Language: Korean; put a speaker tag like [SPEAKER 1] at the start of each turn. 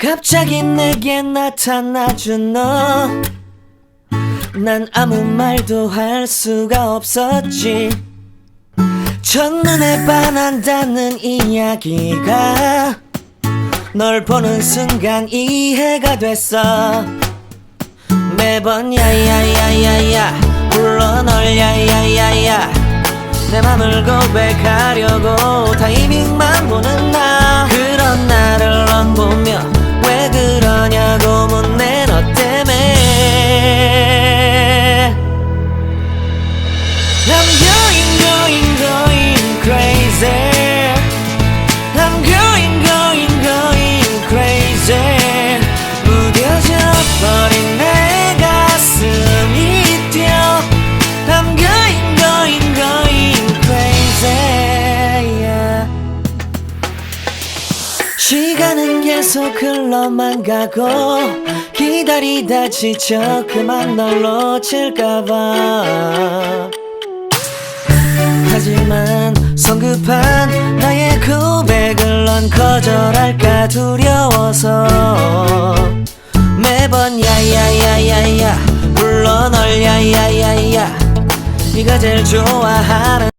[SPEAKER 1] 갑자기 내게 나타나준 너, 난 아무 말도 할 수가 없었지. 첫눈에 반한다는 이야기가 널 보는 순간 이해가 됐어. 매번 야야야야야 불러 널 야야야야, 내 맘을 고백하려고 타이밍만 보는 나. 그런 나를 넌 보며 왜 그러냐고 묻네. 너 때문에 I'm going crazy. I'm going crazy. 무뎌져 버린 내 가슴이 뛰어. I'm going crazy, yeah. 시간은 계속 흘러만 가고 기다리다 지쳐 그만 널 놓칠까봐. 하지만 성급한 나의 고백을 넌 거절할까 두려워서 매번 야야야야야 불러 널 야야야야. 네가 제일 좋아하는